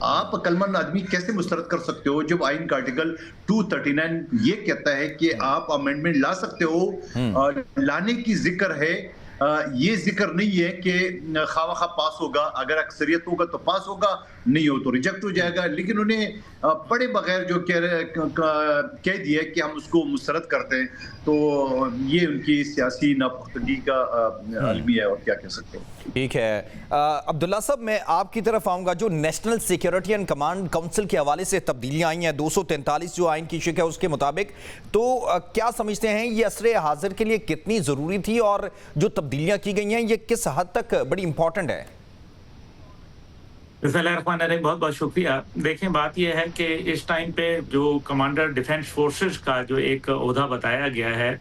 آپ عقلمند آدمی کیسے مسترد کر سکتے ہو جب آئین کا آرٹیکل 239 یہ کہتا ہے کہ آپ امینڈمنٹ لا سکتے ہو، لانے کی ذکر ہے، یہ ذکر نہیں ہے کہ خواہ مخواہ پاس ہوگا، اگر اکثریت ہوگا تو پاس ہوگا، نہیں ہو تو ریجیکٹ ہو جائے گا. لیکن انہیں پڑھے بغیر جو کہہ دیا کہ ہم اس کو مسترد کرتے ہیں، تو یہ ان کی سیاسی ناپختگی کا المیہ ہے، اور کیا کہہ سکتے ہیں. ٹھیک ہے عبداللہ صاحب، میں آپ کی طرف آؤں گا. جو national security and command council کے حوالے سے تبدیلیاں آئی ہیں 243 جو آئین کی شق ہے اس کے مطابق، تو کیا سمجھتے ہیں یہ عصر حاضر کے لیے کتنی ضروری تھی، اور جو تبدیلیاں کی گئی ہیں یہ کس حد تک بڑی امپورٹنٹ ہے؟ بسم اللہ الرحمن الرحیم، بہت بہت شکریہ. دیکھیں، بات یہ ہے کہ اس ٹائم پہ جو کمانڈر ڈیفنس فورسز کا جو ایک عہدہ بتایا گیا ہے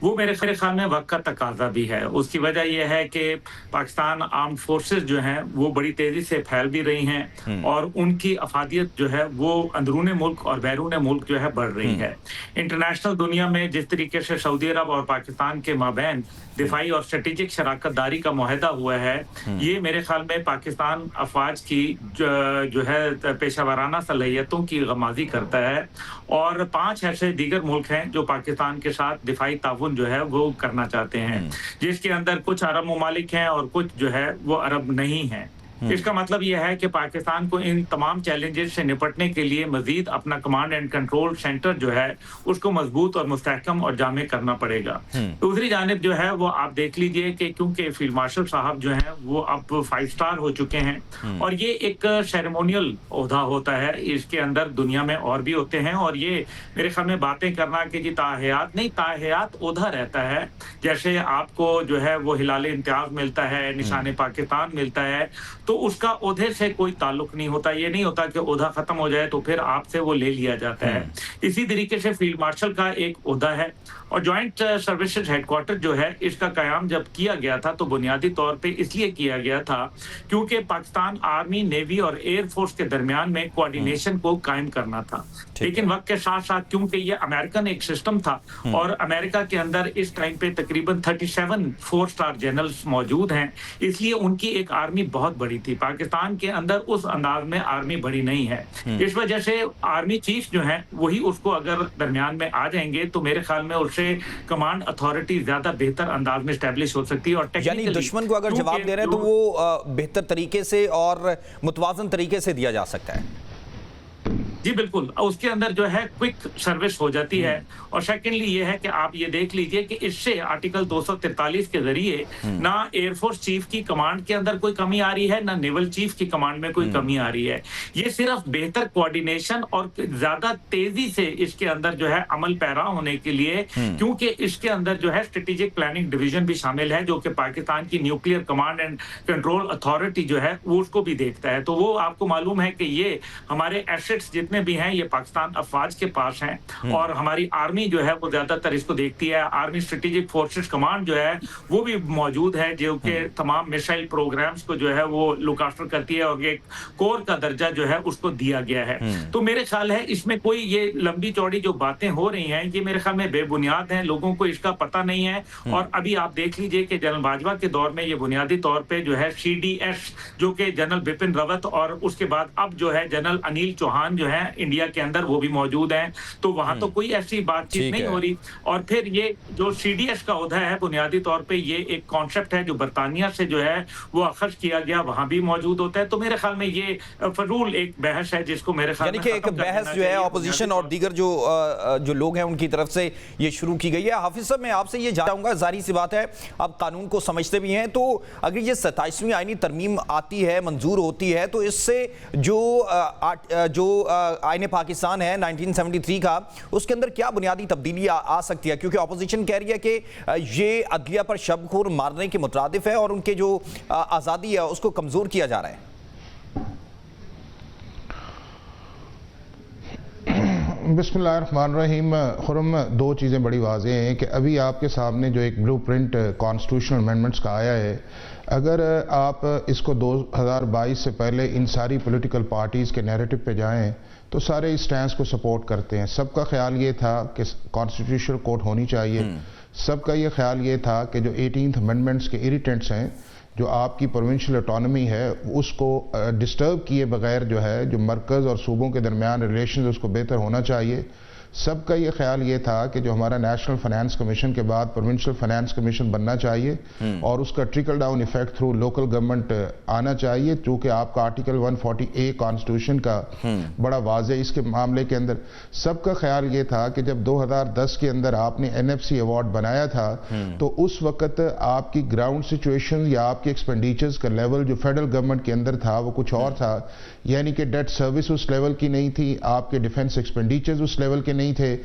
وہ میرے خیال میں وقت کا تقاضا بھی ہے. اس کی وجہ یہ ہے کہ پاکستان آرمڈ فورسز جو ہیں وہ بڑی تیزی سے پھیل بھی رہی ہیں، اور ان کی افادیت جو ہے وہ اندرون ملک اور بیرون ملک جو ہے بڑھ رہی ہے. انٹرنیشنل دنیا میں جس طریقے سے سعودی عرب اور پاکستان کے مابین دفاعی اور اسٹریٹجک شراکت داری کا معاہدہ ہوا ہے، یہ میرے خیال میں پاکستان افواج کی جو ہے پیشہ ورانہ صلاحیتوں کی غمازی کرتا ہے. اور 5 ایسے دیگر ملک ہیں جو پاکستان کے ساتھ دفاعی تعاون جو ہے وہ کرنا چاہتے ہیں، جس کے اندر کچھ عرب ممالک ہیں اور کچھ جو ہے وہ عرب نہیں ہیں. اس کا مطلب یہ ہے کہ پاکستان کو ان تمام چیلنجز سے نپٹنے کے لیے مزید اپنا کمانڈ اینڈ کنٹرول سینٹر جو ہے اس کو مضبوط اور مستحکم اور جامع کرنا پڑے گا. دوسری جانب جو ہے وہ آپ دیکھ لیجئے کہ کیونکہ فیلڈ مارشل صاحب جو ہیں وہ اب 5 سٹار ہو چکے ہیں، اور یہ ایک سیریمونیل عہدہ ہوتا ہے، اس کے اندر دنیا میں اور بھی ہوتے ہیں، اور یہ میرے خیال میں باتیں کرنا کہ جی تاحیات نہیں، تاحیات عہدہ رہتا ہے. جیسے آپ کو جو ہے وہ ہلال امتیاز ملتا ہے، نشان پاکستان ملتا ہے، تو اس کا عہدے سے کوئی تعلق نہیں ہوتا. یہ نہیں ہوتا کہ عہدہ ختم ہو جائے تو پھر آپ سے وہ لے لیا جاتا ہے. اسی طریقے سے فیلڈ مارشل کا ایک عہدہ ہے، اور جوائنٹ سروسز ہیڈ کوارٹر جو ہے اس کا قیام جب کیا گیا تھا تو بنیادی طور پہ اس لیے کیا گیا تھا کیونکہ پاکستان آرمی، نیوی اور ایئر فورس کے درمیان میں کوارڈینیشن کو قائم کرنا تھا. لیکن وقت کے ساتھ ساتھ کیونکہ یہ امریکن ایک سسٹم تھا، اور امریکہ کے اندر اس ٹائم پہ تقریباً 37 4 سٹار جنرلز موجود ہیں، اس لیے ان کی ایک آرمی بہت بڑی تھی. پاکستان کے اندر اس انداز میں آرمی بڑی نہیں ہے. اس وجہ سے آرمی چیف جو ہیں وہی اس کو اگر درمیان میں آ جائیں گے تو میرے خیال میں اس سے کمانڈ اتھارٹی زیادہ بہتر انداز میں اسٹیبلش ہو سکتی ہے. اور یعنی دشمن کو اگر جواب دے رہے ہیں تو وہ بہتر طریقے سے اور متوازن طریقے سے دیا جا سکتا ہے. جی بالکل، اس کے اندر جو ہے کوئک سروس ہو جاتی ہے. اور سیکنڈلی یہ ہے کہ آپ یہ دیکھ لیجئے کہ اس سے آرٹیکل 243 کے ذریعے نہ ایئر فورس چیف کی کمانڈ کے اندر کوئی کمی آ رہی ہے، نہ نیول چیف کی کمانڈ میں کوئی کمی آ رہی ہے. یہ صرف بہتر کوارڈینیشن اور زیادہ تیزی سے اس کے اندر جو ہے عمل پیرا ہونے کے لیے، کیونکہ اس کے اندر جو ہے اسٹریٹجک پلاننگ ڈویژن بھی شامل ہے جو کہ پاکستان کی nuclear command and control authority جو ہے وہ اس کو بھی دیکھتا ہے. تو وہ آپ کو معلوم ہے کہ یہ ہمارے ایسٹس جتنے بھی ہیں یہ پاکستان افواج کے پاس ہیں، اور ہماری آرمی جو ہے وہ زیادہ تر اس کو دیکھتی ہے. آرمی اسٹریٹجک فورسز کمانڈ جو ہے وہ بھی موجود ہے جو کہ تمام میسائل پروگرامز کو جو ہے وہ لک آفٹر کرتی ہے، اور ایک کور کا درجہ جو ہے اس کو دیا گیا ہے. تو میرے خیال ہے اس میں کوئی یہ لمبی چوڑی جو باتیں ہو رہی ہیں یہ میرے خیال میں بے بنیاد ہیں، لوگوں کو اس کا پتہ نہیں ہے. اور ابھی آپ دیکھ لیجئے کہ جنرل باجوہ کے دور میں یہ بنیادی طور پہ جو ہے CDS جو کہ جنرل بپن راوت، اور اس کے بعد اب جو ہے جنرل انیل چوہان جو ہے انڈیا کے اندر وہ بھی موجود ہیں. تو وہاں تو کوئی ایسی بات چیت نہیں ہو رہی. اور پھر یہ جو CDS کا عہدہ ہے بنیادی طور پہ یہ ایک کانسیپٹ ہے جو برطانیہ سے جو ہے وہ اخذ کیا گیا، وہاں بھی موجود ہوتا ہے. تو میرے خیال میں یہ فضول ایک بحث ہے جس کو میرے خیال میں یعنی کہ ایک بحث جو ہے اپوزیشن اور دیگر جو لوگ ہیں ان کی طرف سے یہ شروع کی گئی ہے. حافظ صاحب، میں آپ سے یہ جانوں گا، ظاہری سی بات ہے آپ قانون کو سمجھتے بھی ہیں، تو اگر یہ 27ویں آئینی ترمیم آتی ہے، منظور ہوتی ہے، تو اس سے جو آئین پاکستان ہے 1973 کا، اس کے اندر کیا بنیادی تبدیلی آ سکتی ہے؟ کیونکہ اپوزیشن کہہ رہی ہے کہ یہ عدلیہ پر شب خور مارنے کے مترادف ہے اور ان کے جو آزادی ہے اس کو کمزور کیا جا رہا ہے. بسم اللہ الرحمن الرحیم. خرم، 2 چیزیں بڑی واضح ہیں کہ ابھی آپ کے سامنے جو ایک بلو پرنٹ کانسٹیٹیوشنل امینڈمنٹس کا آیا ہے، اگر آپ اس کو 2022 سے پہلے ان ساری پولیٹیکل پارٹیز کے نیریٹو پہ جائیں تو سارے اس سٹینس کو سپورٹ کرتے ہیں. سب کا خیال یہ تھا کہ کانسٹیٹیوشنل کورٹ ہونی چاہیے. سب کا یہ خیال یہ تھا کہ جو 18th امینڈمنٹس کے اریٹنٹس ہیں جو آپ کی پروونشل اٹانومی ہے اس کو ڈسٹرب کیے بغیر جو ہے جو مرکز اور صوبوں کے درمیان ریلیشنز اس کو بہتر ہونا چاہیے. سب کا یہ خیال یہ تھا کہ جو ہمارا نیشنل فائنانس کمیشن کے بعد پروونشل فائنانس کمیشن بننا چاہیے اور اس کا trickle down effect through local government آنا چاہیے, چونکہ آپ کا آرٹیکل 140A کانسٹیٹیوشن کا بڑا واضح اس کے معاملے کے اندر. سب کا خیال یہ تھا کہ جب 2010 کے اندر آپ نے NFC ایوارڈ بنایا تھا تو اس وقت آپ کی گراؤنڈ سچویشن یا آپ کے ایکسپینڈیچرز کا لیول جو فیڈرل گورنمنٹ کے اندر تھا وہ کچھ اور تھا, یعنی کہ ڈیٹ سروس اس لیول کی نہیں تھی, آپ کے ڈیفنس ایکسپینڈیچرز اس لیول کے نہیں تھے.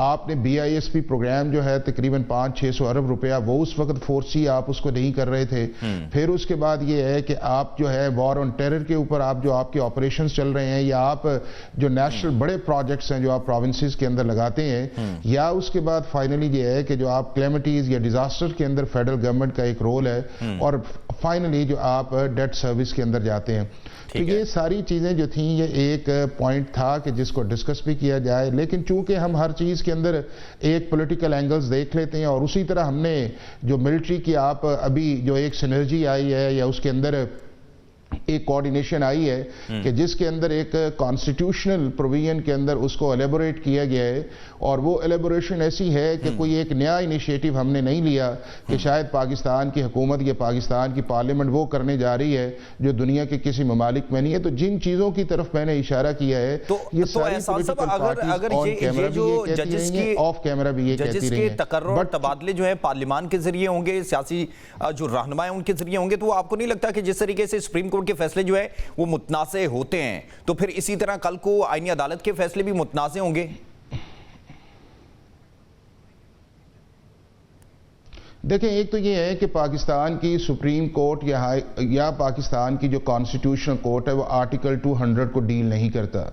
آپ نے BISP پروگرام جو ہے تقریباً 500-600 ارب روپیہ وہ اس وقت فورسی آپ اس کو نہیں کر رہے تھے. پھر اس کے بعد یہ ہے کہ آپ جو ہے وار آن ٹیرر کے اوپر آپ جو آپ کے آپریشنز چل رہے ہیں یا آپ جو نیشنل بڑے پروجیکٹس ہیں جو آپ پروونسز کے اندر لگاتے ہیں, یا اس کے بعد فائنلی یہ ہے کہ جو آپ کلیمٹیز یا ڈیزاسٹر کے اندر فیڈرل گورنمنٹ کا ایک رول ہے, اور فائنلی جو آپ ڈیٹ سروس کے اندر جاتے ہیں. تو یہ ساری چیزیں جو تھیں یہ ایک پوائنٹ تھا کہ جس کو ڈسکس بھی کیا جائے, لیکن چونکہ ہم ہر چیز کے اندر ایک پولیٹیکل اینگلز دیکھ لیتے ہیں, اور اسی طرح ہم نے جو ملٹری کی آپ ابھی جو ایک سینرجی آئی ہے یا اس کے اندر ایک کوارڈینیشن آئی ہے کہ جس کے اندر ایک کانسٹیٹیوشنل پروویژن کے اندر اس کو ایلیبوریٹ کیا گیا ہے, اور وہ ایلیبوریشن ایسی ہے کہ کوئی ایک نیا انیشیٹو ہم نے نہیں لیا کہ شاید پاکستان کی حکومت یا پاکستان کی پارلیمنٹ وہ کرنے جا رہی ہے جو دنیا کے کسی ممالک میں نہیں ہے. تو جن چیزوں کی طرف میں نے اشارہ کیا ہے یہ ساری پولیٹیکل پارٹیز آف کیمرہ بھی یہ کہتی رہی ہیں. تقرر تبادلے جو ہے پارلیمان کے ذریعے ہوں گے, سیاسی جو رہنما ہیں ان کے ذریعے ہوں گے, تو وہ آپ کو نہیں لگتا کہ جس طریقے سے سپریم کورٹ کے فیصلے جو ہے وہ متنازع ہوتے ہیں تو پھر اسی طرح کل کو آئینی عدالت کے فیصلے بھی متنازع ہوں گے؟ دیکھیں, ایک تو یہ ہے کہ پاکستان کی سپریم کورٹ یا پاکستان کی جو کانسٹیٹیوشنل کورٹ ہے وہ آرٹیکل 200 کو ڈیل نہیں کرتا.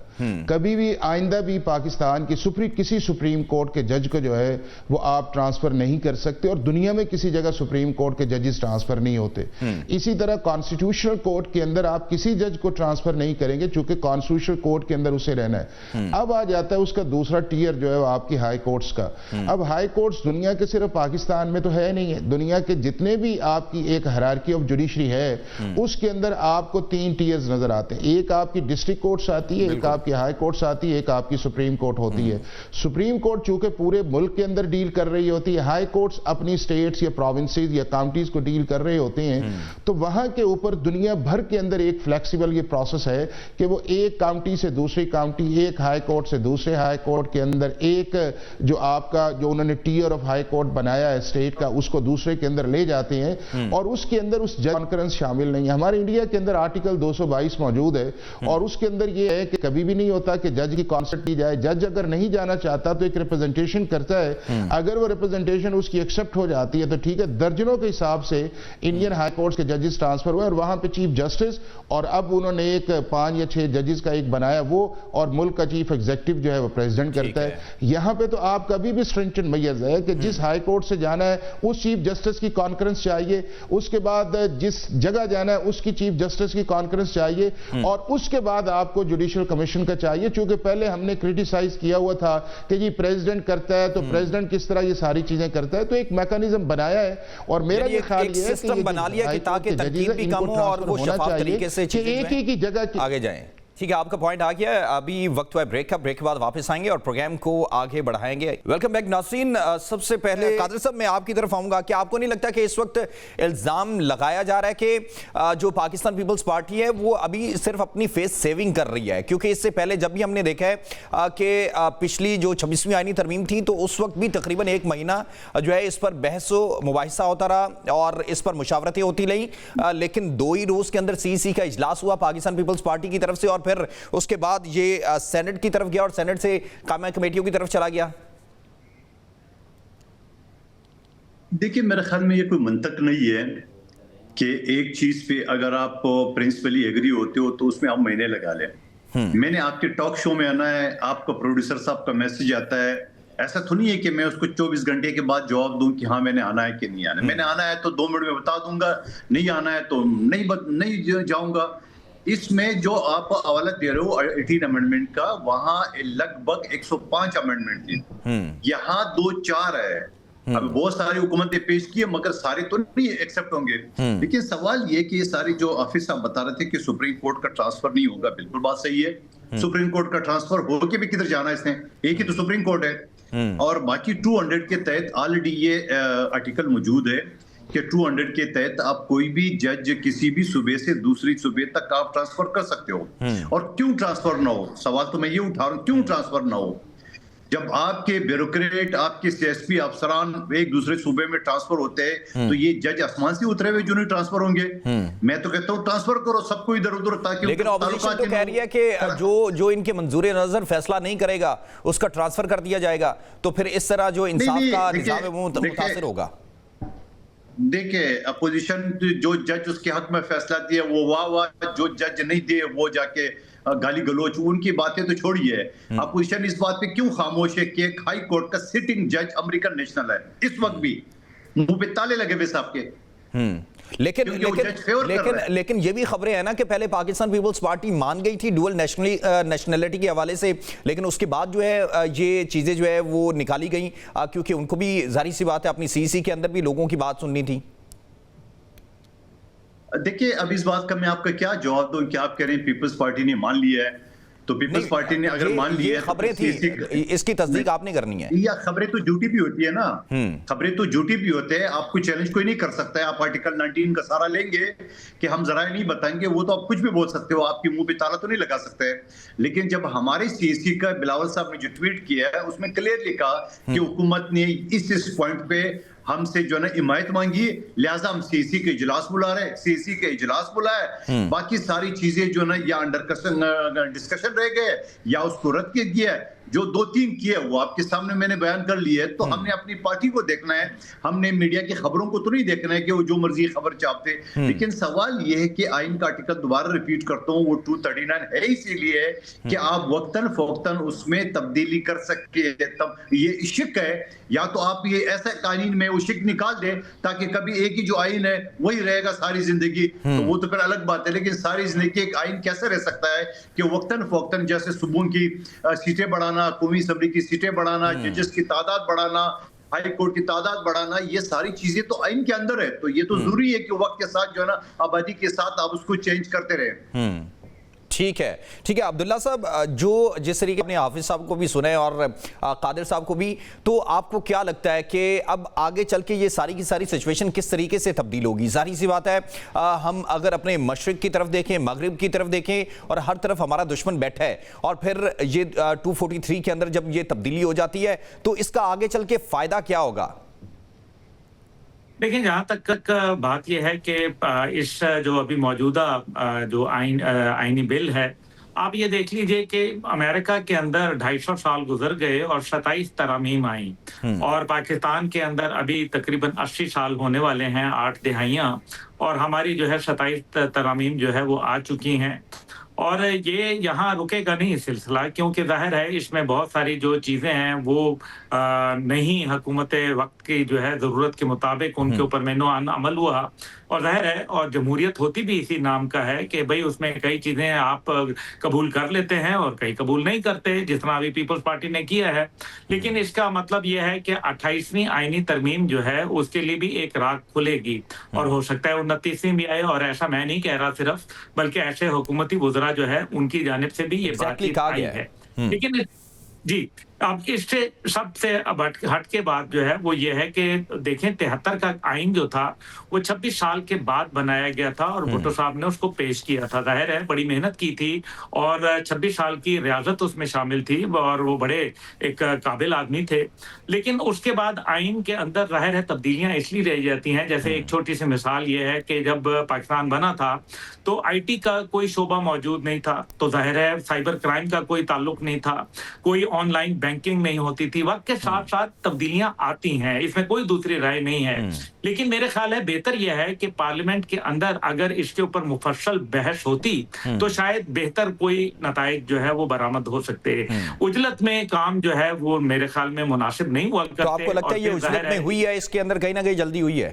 کبھی بھی آئندہ بھی پاکستان کی کسی سپریم کورٹ کے جج کو جو ہے وہ آپ ٹرانسفر نہیں کر سکتے, اور دنیا میں کسی جگہ سپریم کورٹ کے ججز ٹرانسفر نہیں ہوتے. اسی طرح کانسٹیٹیوشنل کورٹ کے اندر آپ کسی جج کو ٹرانسفر نہیں کریں گے چونکہ کانسٹیٹیوشنل کورٹ کے اندر اسے رہنا ہے. اب آ جاتا ہے اس کا دوسرا ٹیئر جو ہے وہ آپ کی ہائی کورٹس کا. اب ہائی کورٹس دنیا کے صرف پاکستان میں تو ہے نہیں, دنیا کے جتنے بھی آپ کی ایک ہیرارکی آف جوڈیشری ہے اس کے اندر آپ کو 3 ٹیئرز نظر آتے ہیں. ایک آپ کی ڈسٹرکٹ کورٹس آتی ہے, ایک آپ کی ہائی کورٹس آتی ہے, ایک آپ کی سپریم کورٹ ہوتی ہے. سپریم کورٹ چونکہ پورے ملک کے اندر ڈیل کر رہی ہوتی ہے, ہائی کورٹس اپنی سٹیٹس یا پروونسز یا کاؤنٹیز کو ڈیل کر رہے ہوتے ہیں, تو وہاں کے اوپر دنیا بھر کے اندر ایک فلیکسیبل یہ پروسیس ہے کہ وہ ایک کاؤنٹی سے دوسری کاؤنٹی, ایک ہائی کورٹ سے دوسرے ہائی کورٹ کے اندر ایک جو آپ کا جو انہوں نے ٹیئر آف ہائی کورٹ بنایا ہے اسٹیٹ کا اس کو دوسرے کے اندر لے جاتے ہیں, اور اس کے اندر اس جج کانفرنس شامل نہیں ہے. ہمارے انڈیا کے اندر آرٹیکل 222 موجود ہے, اور اس کے اندر یہ ہے کہ کبھی بھی نہیں ہوتا کہ جج کی کانسیپٹ کی جائے. جج اگر نہیں جانا چاہتا تو ایک ریپرزنٹیشن کرتا ہے, اگر وہ ریپرزنٹیشن اس کی ایکسپٹ ہو جاتی ہے تو ٹھیک ہے. درجنوں کے حساب سے انڈین ہائی کورٹس کے ججز ٹرانسفر ہوئے, اور وہاں پہ چیف جسٹس, اور اب انہوں نے ایک 5 یا 6 ججز کا ایک بنایا وہ, اور ملک کا چیف ایگزیکٹو جو ہے وہ پریزیڈنٹ کرتا ہے. یہاں پہ تو آپ کا بھی اسٹرنکٹڈ میز ہے کہ جس ہائی کورٹ سے جانا ہے اس چیف جسٹس کی کانفرنس چاہیے, اس کے بعد جس جگہ جانا ہے اس کی چیف جسٹس کی کانفرنس چاہیے, اور اس کے بعد آپ کو جوڈیشل کمیشن کا چاہیے. چونکہ پہلے ہم نے کرٹیسائز کیا ہوا تھا کہ جی پریزیڈنٹ کرتا ہے تو پریزیڈنٹ کس طرح یہ ساری چیزیں کرتا ہے, تو ایک میکانزم بنایا ہے, اور میرا یہ خیال یہ ہے کہ بنا لیا کہ تاکہ تنقید بھی کم ہو اور وہ شفاف طریقے سے ایک ہی کی جگہ آگے جائیں. ٹھیک ہے, آپ کا پوائنٹ آ گیا. ابھی وقت ہے بریک کا, بریک کے بعد واپس آئیں گے اور پروگرام کو آگے بڑھائیں گے. ویلکم بیک ناظرین. سب سے پہلے قادر صاحب میں آپ کی طرف آؤں گا کہ آپ کو نہیں لگتا کہ اس وقت الزام لگایا جا رہا ہے کہ جو پاکستان پیپلز پارٹی ہے وہ ابھی صرف اپنی فیس سیونگ کر رہی ہے, کیونکہ اس سے پہلے جب بھی ہم نے دیکھا ہے کہ پچھلی جو 26ویں آئینی ترمیم تھی تو اس وقت بھی تقریباً 1 مہینہ جو ہے اس پر بحث و مباحثہ ہوتا رہا اور اس پر مشاورتیں ہوتی رہیں, لیکن 2 ہی روز کے اندر CEC کا اجلاس ہوا پاکستان پیپلز پارٹی کی طرف سے, اور پھر اس کے بعد یہ سینٹ کی طرف گیا اور سینٹ سے قائمہ کمیٹیوں کی طرف چلا گیا. دیکھیں, میرے خیال میں یہ کوئی منطق نہیں ہے کہ ایک چیز پہ اگر آپ پرنسپلی ایگری ہوتے ہو تو اس میں آپ مہینے لگا لیں. میں نے آپ کے ٹاک شو میں آنا ہے, آپ کا پروڈیوسر صاحب کا میسج آتا ہے, ایسا تو نہیں ہے کہ میں اس کو 24 گھنٹے کے بعد جواب دوں کہ ہاں میں نے آنا ہے کہ نہیں آنا ہے. میں نے آنا ہے تو 2 منٹ میں بتا دوں گا, نہیں آنا ہے تو نہیں جاؤں گا. اس میں جو آپ حوالہ دے رہے ہو 18 امینڈمنٹ کا, وہاں لگ بھگ 105 امینڈمنٹ تھی, یہاں 2-4 ہے. اب بہت ساری حکومتیں پیش کی مگر سارے تو نہیں ایکسپٹ ہوں گے. لیکن سوال یہ کہ یہ ساری جو آفس آپ بتا رہے تھے کہ سپریم کورٹ کا ٹرانسفر نہیں ہوگا, بالکل بات صحیح ہے. سپریم کورٹ کا ٹرانسفر ہو کے بھی کدھر جانا اس نے, ایک ہی تو سپریم کورٹ ہے. اور باقی 200 کے تحت آلریڈی یہ آرٹیکل موجود ہے کہ 200 کے تحت آپ کوئی بھی جج کسی بھی صوبے سے دوسری صوبے تک آپ ٹرانسفر کر سکتے ہو. اور کیوں ٹرانسفر نہ ہو, سوال تو میں یہ اٹھا رہا ہوں, کیوں ٹرانسفر نہ ہو جب آپ کے بیوروکریٹ, آپ کے سی ایس پی افسران ایک دوسرے صوبے میں ٹرانسفر ہوتے ہیں, تو یہ جج آسمان سے اترے ہوئے جو نہیں ٹرانسفر ہوں گے. میں تو کہتا ہوں ٹرانسفر کرو سب کو ادھر ادھر, تاکہ لیکن اپوزیشن تو کہہ رہی ہے کہ جو ان کے منظور نظر فیصلہ نہیں کرے گا اس کا ٹرانسفر کر دیا جائے گا, تو پھر اس طرح جو انصاف کا نظام ہے وہ متاثر ہوگا. دیکھیں اپوزیشن جو جج اس کے حق میں فیصلہ دیا وہ واہ واہ, جو جج نہیں دے وہ جا کے گالی گلوچ, ان کی باتیں تو چھوڑیے. اپوزیشن اس بات پہ کیوں خاموش ہے کہ ایک ہائی کورٹ کا سٹنگ جج امریکن نیشنل ہے, اس وقت بھی منہ پہ تالے لگے ہوئے صاحب کے. لیکن یہ بھی خبریں ہیں نا کہ پہلے پاکستان پیپلز پارٹی مان گئی تھی ڈوئل نیشنلٹی کے حوالے سے, لیکن اس کے بعد جو ہے یہ چیزیں جو ہے وہ نکالی گئیں, کیونکہ ان کو بھی ظاہر سی بات ہے اپنی سی سی کے اندر بھی لوگوں کی بات سننی تھی. دیکھیے اب اس بات کا میں آپ کا کیا جواب دوں کہ آپ کہہ رہے ہیں پیپلز پارٹی نے مان لیا ہے, تو پیپلز پارٹی نے اگر مان لیا ہے, خبریں تھی, اس کی تصدیق آپ نے کرنی ہے. یا خبریں تو جھوٹی بھی ہوتی ہے نا, خبریں تو جھوٹی بھی ہوتے ہیں, آپ کو چیلنج کوئی نہیں کر سکتا ہے. آپ آرٹیکل 19 کا سارا لیں گے کہ ہم ذرائع نہیں بتائیں گے, وہ تو آپ کچھ بھی بول سکتے ہو, آپ کی منہ پہ تالا تو نہیں لگا سکتے. لیکن جب ہمارے سی سی کا بلاول صاحب نے جو ٹویٹ کیا ہے اس میں کلیئر لکھا کہ حکومت نے اس پوائنٹ پہ ہم سے جو ہے نا حمایت مانگی, لہٰذا ہم سی سی کے اجلاس بلا رہے ہیں, سی سی کے اجلاس بلایا, باقی ساری چیزیں جو ہے نا یا انڈر ڈسکشن رہ گئے یا اس کو رد کیا گیا ہے. جو 2-3 کیے وہ آپ کے سامنے میں نے بیان کر لی ہے. تو ہم نے اپنی پارٹی کو دیکھنا ہے, ہم نے میڈیا کی خبروں کو تو نہیں دیکھنا ہے کہ وہ جو مرضی خبر چھاپتے. لیکن سوال یہ ہے کہ آئین کا آرٹیکل دوبارہ ریپیٹ کرتا ہوں, وہ 239 ہے اسی لیے کہ آپ وقتاً فوقتاً اس میں تبدیلی کر سکتے. یہ شک ہے, یا تو آپ یہ ایسا قانون میں وہ شک نکال دیں تاکہ کبھی ایک ہی جو آئین ہے وہی رہے گا ساری زندگی, تو وہ تو پھر الگ بات ہے. لیکن ساری زندگی ایک آئین کیسے رہ سکتا ہے کہ وقتاً فوقتاً جیسے صوبوں کی سیٹیں بڑھانا, قومی اسمبلی کی سیٹیں بڑھانا, ججز کی تعداد بڑھانا, ہائی کورٹ کی تعداد بڑھانا, یہ ساری چیزیں تو آئین کے اندر ہے. تو یہ تو ضروری ہے کہ وقت کے ساتھ جو ہے نا آبادی کے ساتھ آپ اس کو چینج کرتے رہیں. ٹھیک ہے عبداللہ صاحب, جو جس طریقے اپنے حافظ صاحب کو بھی سنے اور قادر صاحب کو بھی, تو آپ کو کیا لگتا ہے کہ اب آگے چل کے یہ ساری کی ساری سچویشن کس طریقے سے تبدیل ہوگی؟ ظاہری سی بات ہے ہم اگر اپنے مشرق کی طرف دیکھیں, مغرب کی طرف دیکھیں, اور ہر طرف ہمارا دشمن بیٹھا ہے, اور پھر یہ 243 کے اندر جب یہ تبدیلی ہو جاتی ہے تو اس کا آگے چل کے فائدہ کیا ہوگا؟ دیکھیں جہاں تک بات یہ ہے کہ اس جو ابھی موجودہ جو آئینی بل ہے, آپ یہ دیکھ لیجئے کہ امریکہ کے اندر 250 سال گزر گئے اور 27 ترامیم آئیں, اور پاکستان کے اندر ابھی تقریباً 80 سال ہونے والے ہیں, 8 دہائیاں, اور ہماری جو ہے 27 ترامیم جو ہے وہ آ چکی ہیں. اور یہ یہاں رکے گا نہیں سلسلہ, کیونکہ ظاہر ہے اس میں بہت ساری جو چیزیں ہیں وہ نہیں حکومت وقت کی جو ہے ضرورت کے مطابق ان کے اوپر مینو عمل ہوا. اور ظاہر ہے, اور جمہوریت ہوتی بھی اسی نام کا ہے کہ بھئی اس میں کئی چیزیں آپ قبول کر لیتے ہیں اور کئی قبول نہیں کرتے, جس طرح ابھی پیپلز پارٹی نے کیا ہے. لیکن اس کا مطلب یہ ہے کہ 28ویں آئینی ترمیم جو ہے اس کے لیے بھی ایک راہ کھلے گی, اور ہو سکتا ہے 29ویں بھی آئے. اور ایسا میں نہیں کہہ رہا صرف, بلکہ ایسے حکومتی وزراء جو ہے ان کی جانب سے بھی یہ بات چیت آئی ہے. لیکن جی اب اس سے سب سے اب ہٹ کے بات جو ہے وہ یہ ہے کہ دیکھیں 73 کا آئین جو تھا وہ 26 سال کے بعد بنایا گیا تھا, اور بھٹو صاحب نے اس کو پیش کیا تھا. ظاہر ہے بڑی محنت کی تھی, اور 26 سال کی ریاضت اس میں شامل تھی, اور وہ بڑے ایک قابل آدمی تھے. لیکن اس کے بعد آئین کے اندر ظاہر ہے تبدیلیاں اس لیے رہ جاتی ہیں. جیسے ایک چھوٹی سی مثال یہ ہے کہ جب پاکستان بنا تھا تو آئی ٹی کا کوئی شعبہ موجود نہیں تھا, تو ظاہر ہے سائبر کرائم کا کوئی تعلق نہیں تھا, کوئی آن لائن بینکنگ نہیں ہوتی تھی. وقت کے ساتھ ساتھ تبدیلیاں آتی ہیں, اس میں کوئی دوسری رائے نہیں ہے. لیکن میرے خیال ہے بہتر یہ ہے کہ پارلیمنٹ کے اندر اگر اس کے اوپر مفصل بحث ہوتی تو شاید بہتر کوئی نتائج جو ہے وہ برآمد ہو سکتے. اجلت میں کام جو ہے وہ میرے خیال میں مناسب نہیں ہوا کرتے. تو آپ کو لگتا ہے یہ اجلت میں ہوئی ہے, اس کے اندر کہیں نہ کہیں جلدی ہوئی ہے؟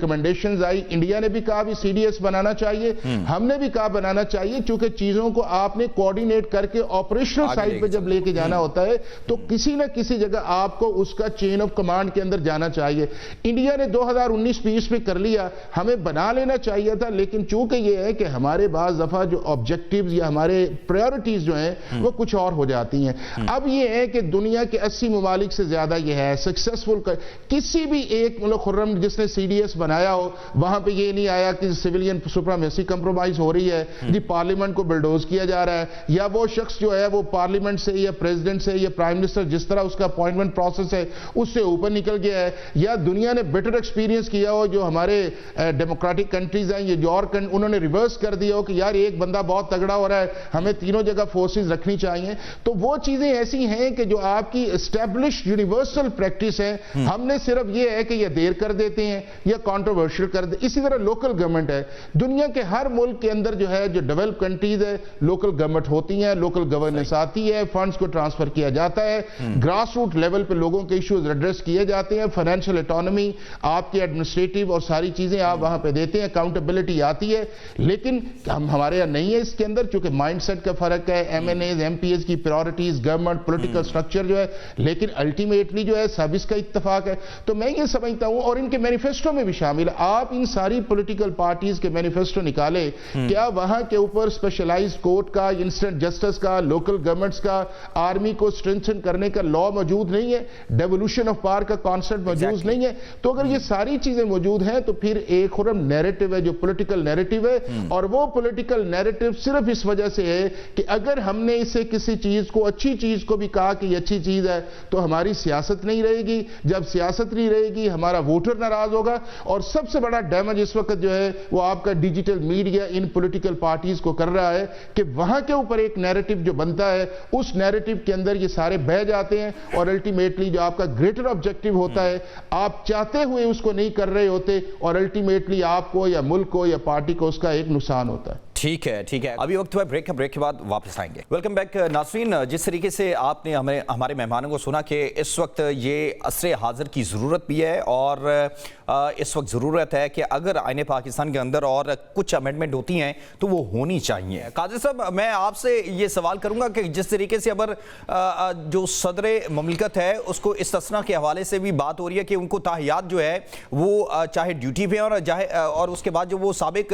ریکمنڈیشنز آئی, انڈیا نے بھی کہا بھی CDS بنانا چاہیے, ہم نے بھی کہا بنانا چاہیے, چونکہ چیزوں کو آپ نے کوارڈینیٹ کر کے آپریشنل سائٹ پہ جب لے کے جانا ہوتا ہے تو کسی نہ کسی جگہ آپ کو اس کا چین آف کمانڈ کے اندر جانا چاہیے. انڈیا نے 2019-20 میں کر لیا, ہمیں بنا لینا چاہیے تھا, لیکن چونکہ یہ ہے کہ ہمارے بعض دفعہ جو آبجیکٹیوز یا ہمارے پریورٹیز جو ہیں وہ کچھ اور ہو جاتی ہیں. اب یہ ہے کہ دنیا کے 80 ممالک سے زیادہ یہ ہے سکسیسفل, کسی بھی ایک ملک خرم جس نے CDS بنایا ہو وہاں پہ یہ نہیں آیا کہ سیویلین سپرامیسی کمپرومائز ہو رہی ہے, جی پارلیمنٹ کو بلڈوز کیا جا رہا ہے, یا وہ شخص جو ہے وہ پارلیمنٹ سے یا پریزیڈنٹ سے یا پرائم منسٹر جس طرح اس کا اپوائنٹمنٹ پروسیس ہے اس سے اوپر نکل گیا ہے, یا دنیا نے بیٹر ایکسپیرینس کیا ہو جو ہمارے ڈیموکریٹک کنٹریز ہیں, یہ جو اور انہوں نے ریورس کر دیا ہو کہ یار ایک بندہ بہت تگڑا ہو رہا ہے, ہمیں تینوں جگہ فورسز رکھنی چاہیے. تو وہ چیزیں ایسی ہیں کہ جو آپ کی اسٹیبلش یونیورسل پریکٹس ہے, ہم نے صرف یہ ہے کہ یہ دیر کر دیتے ہیں یا کانٹروورشل کر دیتے. اسی طرح لوکل گورنمنٹ ہے, دنیا کے ہر ملک کے اندر جو ہے جو ڈیولپ کنٹریز ہے لوکل گورنمنٹ ہوتی ہیں, لوکل گورننس آتی ہے, فنڈز کو ٹرانسفر کیا جاتا ہے, گراس روٹ لیول پہ لوگوں کے ایشوز ایڈریس کیے جاتے ہیں, فائنینشیل اٹانومی آپ کی ایڈمنسٹریٹو اور ساری چیزیں آپ وہاں پہ دیتے ہیں, اکاؤنٹیبلٹی آتی ہے. لیکن ہمارے یہاں نہیں ہے اس کے اندر, چونکہ مائنڈ سیٹ کا فرق ہے, MNAs MPs کی پرائورٹیز, گورنمنٹ پولیٹیکل سٹرکچر جو ہے, لیکن الٹیمیٹلی جو ہے سب اس کا اتفاق ہے. تو میں یہ سمجھتا ہوں, اور ان کے مینیفیسٹو میں بھی شامل ہے, آپ ان ساری پولیٹیکل پارٹیز کے مینیفیسٹو نکالے, کیا وہاں کے اوپر اسپیشلائزڈ کورٹ کا, انسٹنٹ جسٹس کا, لوکل گورنمنٹس کا, آرمی کو اسٹرینتھن کرنے کا لا موجود نہیں ہے, ڈیولوشن آف پاور کا کانسیپٹ موجود نہیں ہے. تو اگر یہ ساری چیزیں موجود ہیں تو پھر ایک خرم نیریٹو ہے جو پولیٹیکل نیریٹو ہے, اور وہ پولیٹیکل نیریٹو صرف اس وجہ سے ہے کہ اگر ہم نے اسے کسی چیز کو, اچھی چیز کو بھی کہا کہ یہ اچھی چیز ہے تو ہماری سیاست نہیں رہے گی, جب سیاست نہیں رہے گی ہمارا ووٹر ناراض ہوگا. اور سب سے بڑا ڈیمیج اس وقت جو ہے وہ آپ کا digital media in political parties کو کر رہا ہے کہ وہاں کے اوپر ایک نیریٹو جو بنتا ہے اس نیریٹو کے اندر یہ سارے بہ جاتے ہیں, اور الٹیمیٹلی جو آپ کا گریٹر آبجیکٹیو ہوتا ہے آپ چاہتے ہوئے اس کو نہیں کر رہے ہوتے, اور الٹیمیٹلی آپ کو یا ملک کو یا پارٹی کو اس کا ایک نقصان ہوتا ہے. ٹھیک ہے, ٹھیک ہے, ابھی وقت ہوا بریک کا, بریک کے بعد واپس آئیں گے. ویلکم بیک ناظرین, جس طریقے سے آپ نے ہمارے مہمانوں کو سنا کہ اس وقت یہ عصر حاضر کی ضرورت بھی ہے, اور اس وقت ضرورت ہے کہ اگر آئین پاکستان کے اندر اور کچھ امینڈمنٹ ہوتی ہیں تو وہ ہونی چاہیے. قادر صاحب, میں آپ سے یہ سوال کروں گا کہ جس طریقے سے اگر جو صدر مملکت ہے اس کو استثناء کے حوالے سے بھی بات ہو رہی ہے کہ ان کو تاحیات جو ہے وہ چاہے ڈیوٹی پہ اور اس کے بعد جو وہ سابق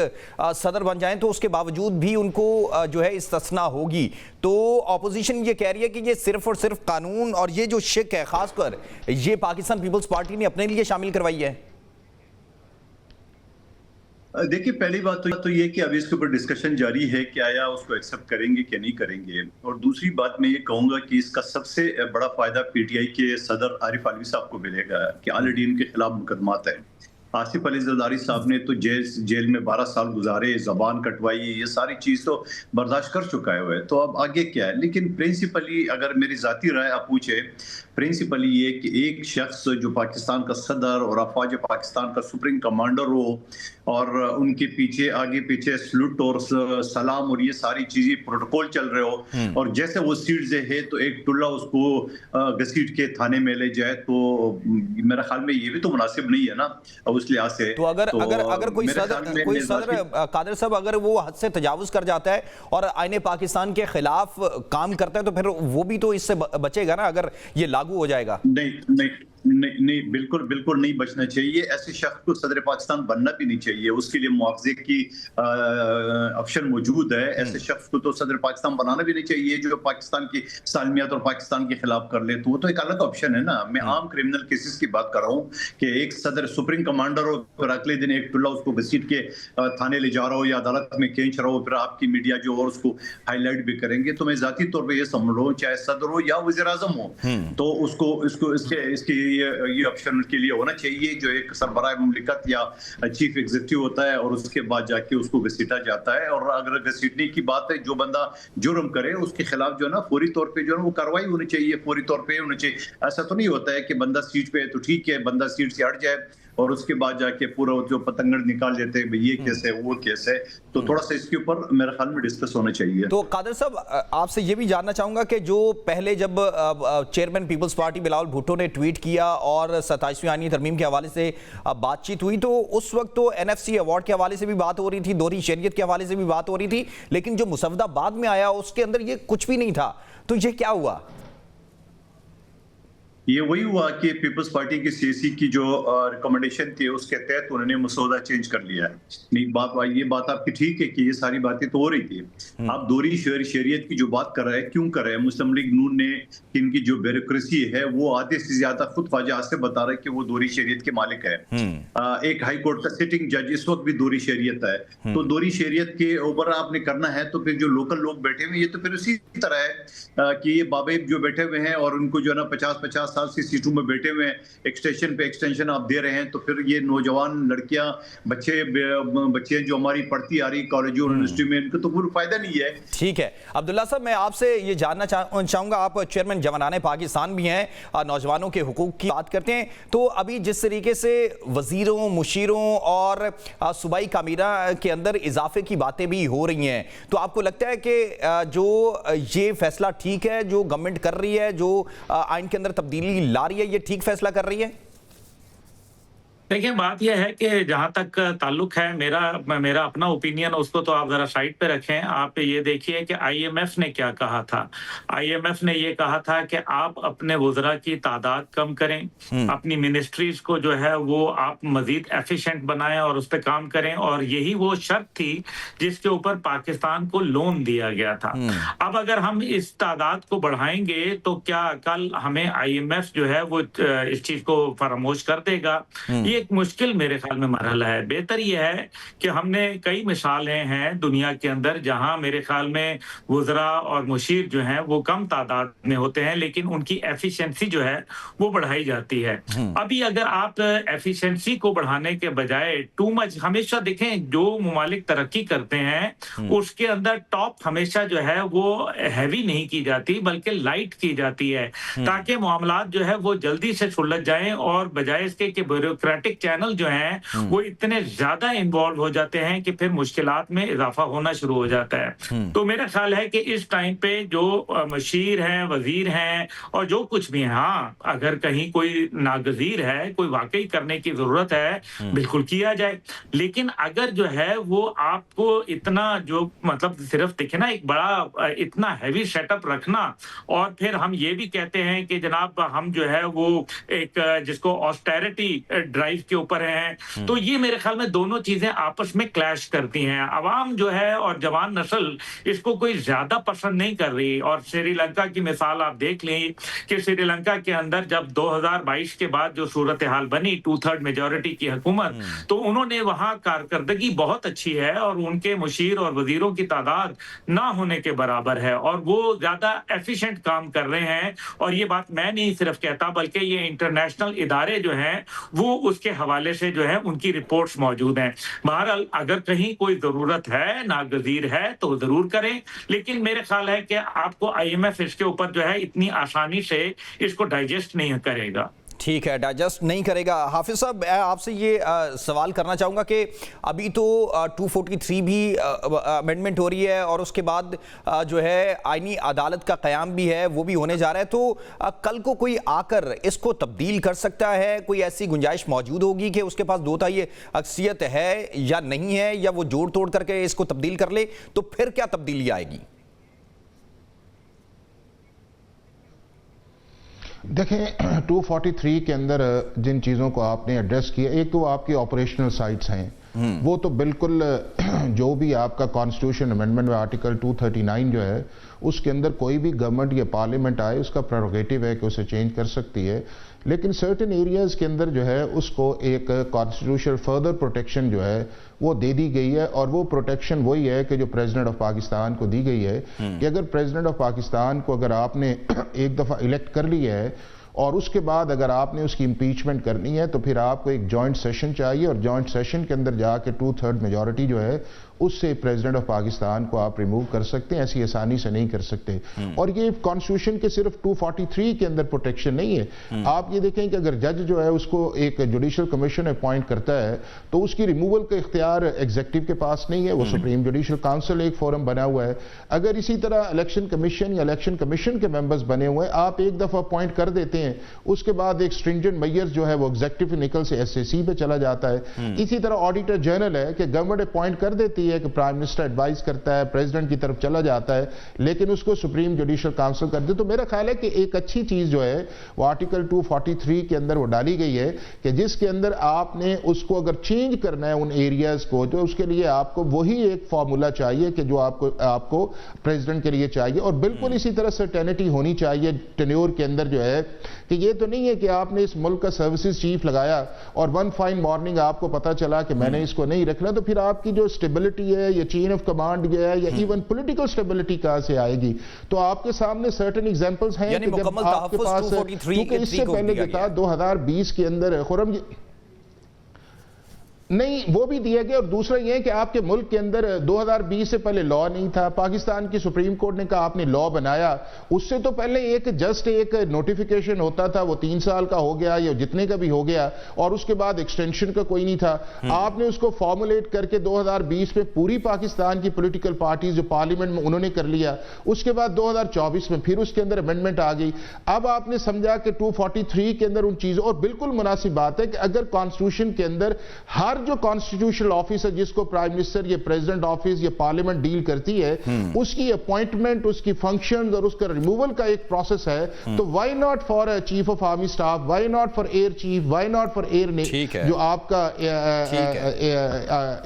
صدر بن جائیں تو اس کے باوجود بھی ان کو جو ہے استثناء ہوگی, تو اپوزیشن یہ کہہ رہی ہے کہ یہ صرف اور صرف قانون اور یہ جو شک ہے خاص کر یہ پاکستان پیپلز پارٹی نے اپنے لیے شامل کروائی ہے. دیکھیے, پہلی بات تو یہ کہ ابھی اس کے اوپر ڈسکشن جاری ہے کہ آیا اس کو ایکسیپٹ کریں گے کہ نہیں کریں گے. اور دوسری بات میں یہ کہوں گا کہ اس کا سب سے بڑا فائدہ PTI کے صدر عارف علوی صاحب کو ملے گا کہ آلریڈی ان کے خلاف مقدمات ہیں. آصف علی زرداری صاحب نے تو جیل میں 12 سال گزارے, زبان کٹوائی, یہ ساری چیز تو برداشت کر چکا ہے, تو اب آگے کیا ہے. لیکن پرنسپلی اگر میری ذاتی رائے آپ پوچھے, پرنسپلی یہ کہ ایک شخص جو پاکستان کا صدر اور افواج پاکستان کا سپریم کمانڈر ہو, اور ان کے پیچھے آگے پیچھے سلوٹ اور سلام اور یہ ساری چیزیں پروٹوکول چل رہے ہو, اور جیسے وہ سیٹ سے ہے تو ایک ٹلہ اس کو گھسیٹ کے تھانے میں لے جائے, تو میرا خیال میں یہ بھی تو مناسب نہیں ہے نا اس لحاظ سے. تو اگر کوئی صدر قادر صاحب اگر وہ حد سے تجاوز کر جاتا ہے اور آئین پاکستان کے خلاف کام کرتا ہے تو پھر وہ بھی تو اس سے بچے گا نا اگر یہ لاگو ہو جائے گا. نہیں, بالکل نہیں بچنا چاہیے. ایسے شخص کو صدر پاکستان بننا بھی نہیں چاہیے, اس کے لیے مواخذے کی آپشن موجود ہے. ایسے شخص کو تو صدر پاکستان بنانا بھی نہیں چاہیے جو پاکستان کی سالمیت اور پاکستان کے خلاف کر لے, تو وہ تو ایک الگ آپشن ہے نا. میں عام کرمنل کیسز کی بات کر رہا ہوں کہ ایک صدر سپریم کمانڈر ہو, پھر اگلے دن ایک ٹلہ اس کو گھسیٹ کے تھانے لے جا رہا ہو یا عدالت میں کھینچ رہا ہو, پھر آپ کی میڈیا جو اور اس کو ہائی لائٹ بھی کریں گے. تو میں ذاتی طور پہ یہ سمجھ رہا ہوں چاہے صدر ہو یا وزیر اعظم ہو, تو اس کے یہ آپشن کے لیے ہونا چاہیے جو ایک سربراہ مملکت یا چیف ایگزیکٹو ہوتا ہے, اور اس کے بعد جا کے اس کو گھسیٹا جاتا ہے. اور اگر گھسیٹنے کی بات ہے, جو بندہ جرم کرے اس کے خلاف جو ہے نا فوری طور پہ جو ہے وہ کارروائی ہونی چاہیے, فوری طور پہ ہونی چاہیے. ایسا تو نہیں ہوتا ہے کہ بندہ سیٹ پہ ہے تو ٹھیک ہے, بندہ سیٹ سے ہٹ جائے اور اس کے بعد جا کے پورا جو پتنگڑ نکال دیتے ہیں یہ کیس ہے وہ کیس ہے. تو تھوڑا سا اس کے اوپر میرے خیال میں ڈسکس ہونا چاہیے. تو قادر صاحب آپ سے یہ بھی جاننا چاہوں گا کہ جو پہلے جب چیئرمین پیپلز پارٹی بلاول بھٹو نے ٹویٹ کیا اور 27ویں آئینی ترمیم کے حوالے سے بات چیت ہوئی تو اس وقت تو NFC ایوارڈ کے حوالے سے بھی بات ہو رہی تھی, دوہری شریعت کے حوالے سے بھی بات ہو رہی تھی, لیکن جو مسودہ بعد میں آیا اس کے اندر یہ کچھ بھی نہیں تھا. تو یہ کیا ہوا؟ یہ وہی ہوا کہ پیپلز پارٹی کی CAC کی جو ریکمنڈیشن تھی اس کے تحت انہوں نے مسودہ چینج کر لیا ہے. یہ بات آپ کی ٹھیک ہے کہ یہ ساری باتیں تو ہو رہی تھی. آپ دوہری شریعت کی جو بات کر رہے ہیں کیوں کر رہے ہیں؟ مسلم لیگ نون نے ان کی جو بیوروکریسی ہے وہ آدھے سے زیادہ خود خواجہ آصف بتا رہا ہے کہ وہ دوہری شریعت کے مالک ہے. ایک ہائی کورٹ کا سٹنگ جج اس وقت بھی دوہری شریعت ہے. تو دوہری شریعت کے اوپر آپ نے کرنا ہے تو پھر جو لوکل لوگ بیٹھے ہوئے یہ تو پھر اسی طرح ہے کہ یہ بابے جو بیٹھے ہوئے ہیں اور ان کو جو ہے نا 50 سال سے سیٹوں میں بیٹھے ہوئے ہیں, ایکسٹینشن پہ ایکسٹینشن آپ دے رہے ہیں, تو پھر یہ نوجوان لڑکیاں بچے جو ہماری پڑھتی آ رہی کالجوں اور یونیورسٹی میں ان کو تو کوئی فائدہ نہیں ہے. ٹھیک ہے عبداللہ صاحب, میں آپ سے یہ جاننا چاہوں گا, آپ چیئرمین جوانان پاکستان بھی ہیں, نوجوانوں کے حقوق کی بات کرتے ہیں, تو ابھی جس طریقے سے وزیروں, مشیروں اور صوبائی کابینہ کے اندر اضافے کی باتیں بھی ہو رہی ہیں, تو آپ کو لگتا ہے کہ جو یہ فیصلہ ٹھیک ہے جو گورنمنٹ کر رہی ہے, جو آئین کے اندر تبدیلی لا رہی ہے, یہ ٹھیک فیصلہ کر رہی ہے؟ دیکھیں بات یہ ہے کہ جہاں تک تعلق ہے میرا اپنا اوپینین اس کو تو آپ ذرا سائڈ پہ رکھیں. آپ یہ دیکھیے کہ IMF نے کیا کہا تھا. IMF نے یہ کہا تھا کہ آپ اپنے وزراء کی تعداد کم کریں, اپنی منسٹریز کو جو ہے وہ آپ مزید ایفیشینٹ بنائیں اور اس پہ کام کریں, اور یہی وہ شرط تھی جس کے اوپر پاکستان کو لون دیا گیا تھا. اب اگر ہم اس تعداد کو بڑھائیں گے تو کیا کل ہمیں IMF جو ہے وہ اس چیز کو فراموش کر دے گا؟ ایک مشکل میرے خیال میں مرحلہ ہے. بہتر یہ ہے کہ ہم نے کئی مثالیں ہیں دنیا کے اندر جہاں میرے خیال میں وزراء اور مشیر جو ہیں وہ کم تعداد میں ہوتے ہیں لیکن ان کی ایفیشنسی جو ہے وہ بڑھائی جاتی ہے. ابھی اگر آپ ایفیشنسی کو بڑھانے کے بجائے ٹو مچ, ہمیشہ دیکھیں جو ممالک ترقی کرتے ہیں اس کے اندر ٹاپ ہمیشہ جو ہے وہ ہیوی نہیں کی جاتی بلکہ لائٹ کی جاتی ہے تاکہ معاملات جو ہے وہ جلدی سے سلجھ جائیں, اور بجائے اس کے کہ بیوروکریٹک چینل جو ہیں وہ اتنے زیادہ انوالو ہو جاتے ہیں کہ پھر مشکلات میں اضافہ ہونا شروع ہو جاتا ہے. تو میرا خیال ہے کہ اس ٹائم پہ جو مشیر ہیں, وزیر ہیں اور جو کچھ بھی ہیں, ہاں اگر کہیں کوئی ناگزیر ہے, کوئی واقعی کرنے کی ضرورت ہے, بالکل کیا جائے. لیکن اگر جو ہے وہ آپ کو اتنا جو مطلب صرف دیکھیں نا ایک بڑا اتنا ہیوی سیٹ اپ رکھنا, اور پھر ہم یہ بھی کہتے ہیں کہ جناب ہم جو ہے وہ ایک جس کو آسٹیرٹی ڈرائیو کے اوپر ہیں, تو یہ میرے خیال میں دونوں چیزیں آپس میں کلیش کرتی ہیں. عوام جو ہے اور جوان نسل اس کو کوئی زیادہ پسند نہیں کر رہی, اور سری لنکا کی مثال آپ دیکھ لیں کہ سری لنکا کے اندر جب 2022 کے بعد جو صورتحال بنی 2/3 میجورٹی کی حکومت, تو انہوں نے وہاں کارکردگی بہت اچھی ہے اور ان کے مشیر اور وزیروں کی تعداد نہ ہونے کے برابر ہے اور وہ زیادہ ایفیشینٹ کام کر رہے ہیں. اور یہ بات میں نہیں صرف کہتا بلکہ یہ انٹرنیشنل ادارے جو ہیں وہ اس کے حوالے سے جو ہے ان کی رپورٹس موجود ہیں. بہرحال اگر کہیں کوئی ضرورت ہے, ناگزیر ہے تو ضرور کریں, لیکن میرے خیال ہے کہ آپ کو IMF اس کے اوپر جو ہے اتنی آسانی سے اس کو ڈائجسٹ نہیں کرے گا. ٹھیک ہے, ڈائجسٹ نہیں کرے گا. حافظ صاحب آپ سے یہ سوال کرنا چاہوں گا کہ ابھی تو 243 بھی امینڈمنٹ ہو رہی ہے اور اس کے بعد جو ہے آئینی عدالت کا قیام بھی ہے وہ بھی ہونے جا رہا ہے, تو کل کو کوئی آ کر اس کو تبدیل کر سکتا ہے؟ کوئی ایسی گنجائش موجود ہوگی کہ اس کے پاس 2/3 اکثریت ہے یا نہیں ہے, یا وہ جوڑ توڑ کر کے اس کو تبدیل کر لے, تو پھر کیا تبدیلی آئے گی؟ دیکھیں 243 کے اندر جن چیزوں کو آپ نے ایڈریس کیا, ایک تو آپ کی آپریشنل سائٹس ہیں, وہ تو بالکل جو بھی آپ کا کانسٹیٹیوشن امینڈمنٹ میں آرٹیکل 239 جو ہے اس کے اندر کوئی بھی گورنمنٹ یا پارلیمنٹ آئے اس کا پریروگیٹو ہے کہ اسے چینج کر سکتی ہے, لیکن سرٹن ایریاز کے اندر جو ہے اس کو ایک کانسٹیٹیوشنل فردر پروٹیکشن جو ہے وہ دے دی گئی ہے, اور وہ پروٹیکشن وہی ہے کہ جو پریزیڈنٹ آف پاکستان کو دی گئی ہے کہ اگر پریزیڈنٹ آف پاکستان کو اگر آپ نے ایک دفعہ الیکٹ کر لی ہے اور اس کے بعد اگر آپ نے اس کی امپیچمنٹ کرنی ہے تو پھر آپ کو ایک جوائنٹ سیشن چاہیے, اور جوائنٹ سیشن کے اندر جا کے 2/3 میجورٹی جو ہے اس سے پریزیڈنٹ آف پاکستان کو آپ ریموو کر سکتے ہیں، ایسی آسانی سے نہیں کر سکتے۔ اور یہ کانسٹیٹیوشن کے صرف 243 کے اندر پروٹیکشن نہیں ہے۔ آپ یہ دیکھیں کہ اگر جج جو ہے اس کو ایک جوڈیشل کمیشن اپوائنٹ کرتا ہے تو اس کی ریموول کا اختیار ایگزیکٹو کے پاس نہیں ہے، وہ سپریم جوڈیشل کاؤنسل ایک فورم بنا ہوا ہے۔ اگر اسی طرح الیکشن کمیشن یا الیکشن کمیشن کے ممبرز بنے ہوئے ہیں، آپ ایک دفعہ اپوائنٹ کر دیتے ہیں، اس کے بعد ایک سٹرنجنٹ میئر جو ہے وہ ایگزیکٹو نکل سے ایس اے سی پہ چلا جاتا ہے۔ اسی طرح آڈیٹر جنرل ہے کہ گورنمنٹ اپوائنٹ کر دیتی ہے کہ پرائم منسٹر ایڈوائز کرتا ہے، پریزیڈنٹ کی طرف چلا جاتا ہے، لیکن اس کو سپریم جوڈیشل کاؤنسل کر دے۔ تو میرا خیال ہے کہ ایک اچھی چیز جو ہے وہ آرٹیکل 243 کے اندر وہ ڈالی گئی ہے کہ جس کے اندر آپ نے اس کو اگر چینج کرنا ہے ان ایریاز کو، تو اس کے لیے آپ کو وہی ایک فارمولا چاہیے کہ جو آپ کو پریزیڈنٹ کے لیے چاہیے، اور بالکل اسی طرح سرٹینٹی ہونی چاہیے ٹینیور کے اندر جو ہے کہ یہ تو نہیں ہے کہ آپ نے اس ملک کا سروسز چیف لگایا اور ون فائن مارننگ آپ کو پتا چلا کہ میں نے اس کو نہیں رکھنا، تو پھر آپ کی جو سٹیبلٹی ہے یا چین آف کمانڈ ہے یا ایون پولیٹیکل سٹیبلٹی کہاں سے آئے گی؟ تو آپ کے سامنے سرٹن ایگزامپلز ہیں کہ جب آپ کے پاس، کیونکہ اس سے پہلے جو تھا 2020 کے اندر خرم نہیں وہ بھی دیا گیا، اور دوسرا یہ ہے کہ آپ کے ملک کے اندر 2020 سے پہلے لا نہیں تھا، پاکستان کی سپریم کورٹ نے کہا آپ نے لا بنایا، اس سے تو پہلے ایک جسٹ ایک نوٹیفیکیشن ہوتا تھا، وہ 3 سال کا ہو گیا یا جتنے کا بھی ہو گیا، اور اس کے بعد ایکسٹینشن کا کوئی نہیں تھا۔ آپ نے اس کو فارمولیٹ کر کے 2020 میں پوری پاکستان کی پولیٹیکل پارٹیز جو پارلیمنٹ میں انہوں نے کر لیا، اس کے بعد 2024 میں پھر اس کے اندر امینڈمنٹ آ گئی۔ اب آپ نے سمجھا کہ 243 کے اندر ان چیزوں، اور بالکل مناسب بات ہے کہ اگر کانسٹیٹیوشن کے اندر ہر جو کانسٹیٹیوشنل آفس ہے جس کو پرائم منسٹر یا پریزیڈنٹ آفس یا پارلیمنٹ ڈیل کرتی ہے، اس کی اپوائنٹمنٹ، اس کی فنکشنز اور اس کا ریموول کا ایک پروسیس ہے، تو why not for chief of army staff, why not for air chief, why not for air جو آپ کا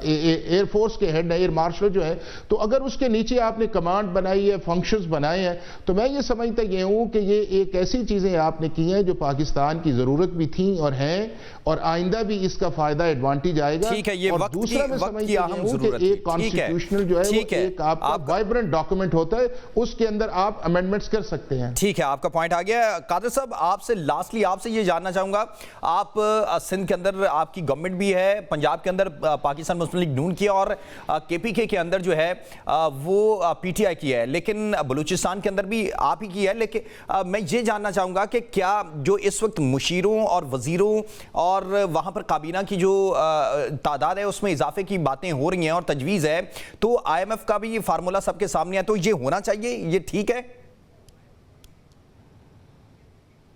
ایئر فورس کے ہیڈ ہے، ایئر مارشل جو ہے، تو اگر اس کے نیچے آپ نے کمانڈ بنائی ہے، فنکشنز بنائے ہیں، تو میں یہ سمجھتا یہ ہوں کہ یہ ایک ایسی چیزیں آپ نے کی ہیں جو پاکستان کی ضرورت بھی تھیں اور ہیں، اور آئندہ بھی اس کا فائدہ ایڈوانٹیج آئے گا۔ ٹھیک ہے، یہ اور وقت دوسرا میں سمجھتا ہوں کہ ایک کانسٹیٹیوشنل جو ہے وہ ایک آپ کا وائبرنٹ ڈاکومنٹ ہوتا ہے، اس کے اندر آپ امینڈمنٹس کر سکتے ہیں۔ ٹھیک ہے، آپ کا پوائنٹ آ گیا۔ قادر صاحب، آپ سے لاسٹلی آپ سے یہ جاننا چاہوں گا، آپ سندھ کے اندر آپ کی گورنمنٹ بھی ہے، پنجاب کے اندر پاکستان مسلم لیگ نون کی، اور کے پی کے اندر جو ہے وہ پی ٹی آئی کی ہے، لیکن بلوچستان کے اندر بھی آپ ہی کی ہے۔ لیکن میں یہ جاننا چاہوں گا کہ کیا جو اس وقت مشیروں اور وزیروں اور وہاں پر کابینہ کی جو تعداد ہے اس میں اضافے کی باتیں ہو رہی ہیں اور تجویز ہے، تو آئی ایم ایف کا بھی یہ فارمولا سب کے سامنے ہے، تو یہ ہونا چاہیے، یہ ٹھیک ہے؟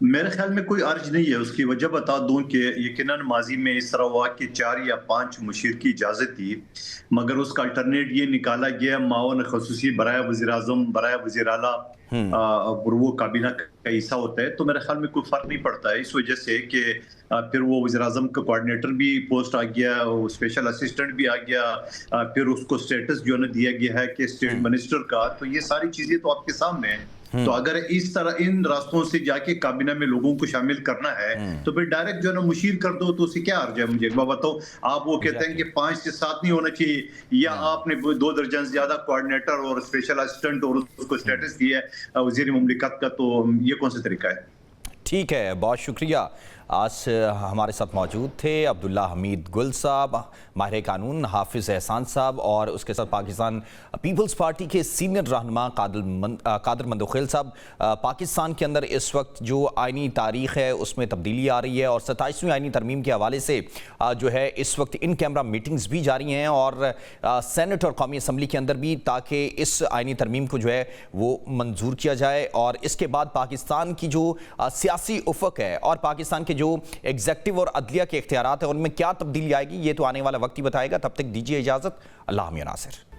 میرے خیال میں کوئی عرض نہیں ہے۔ اس کی وجہ بتا دوں کہ یقیناً ماضی میں اس طرح ہوا کہ 4 یا 5 مشیر کی اجازت تھی، مگر اس کا الٹرنیٹ یہ نکالا گیا معاون خصوصی برائے وزیر اعظم، برائے وزیر اعلیٰ، اور وہ کابینہ کا حصہ ہوتا ہے۔ تو میرے خیال میں کوئی فرق نہیں پڑتا ہے، اس وجہ سے کہ پھر وہ وزیر اعظم کا کوارڈینیٹر بھی پوسٹ آ گیا، اسپیشل اسسٹنٹ بھی آ گیا، پھر اس کو سٹیٹس جو ہے دیا گیا ہے کہ اسٹیٹ منسٹر کا۔ تو یہ ساری چیزیں تو آپ کے سامنے ہیں۔ تو اگر اس طرح ان راستوں سے جا کے کابینہ میں لوگوں کو شامل کرنا ہے تو پھر ڈائریکٹ جو ہے نا مشیر کر دو، تو اسے کیا عرض ہے؟ مجھے بتاؤ، آپ وہ کہتے ہیں کہ 5 سے 7 نہیں ہونا چاہیے، یا آپ نے 2 درجن زیادہ کوارڈینیٹر اور اسپیشل اسسٹنٹ اور اس کو سٹیٹس دیا ہے وزیر مملکت کا، تو یہ کون سا طریقہ ہے؟ ٹھیک ہے، بہت شکریہ۔ آج ہمارے ساتھ موجود تھے عبداللہ حمید گل صاحب، ماہر قانون حافظ احسان صاحب، اور اس کے ساتھ پاکستان پیپلز پارٹی کے سینئر رہنما قادر مندوخیل صاحب۔ پاکستان کے اندر اس وقت جو آئینی تاریخ ہے اس میں تبدیلی آ رہی ہے، اور 27ویں آئینی ترمیم کے حوالے سے جو ہے اس وقت ان کیمرہ میٹنگز بھی جاری ہیں، اور سینٹ اور قومی اسمبلی کے اندر بھی، تاکہ اس آئینی ترمیم کو جو ہے وہ منظور کیا جائے، اور اس کے بعد پاکستان کی جو سیاسی افق ہے اور پاکستان کے جو ایگزیکٹو اور عدلیہ کے اختیارات ہیں ان میں کیا تبدیلی آئے گی، یہ تو آنے والا وقت ہی بتائے گا۔ تب تک دیجیے اجازت، اللہ حافظ ناصر۔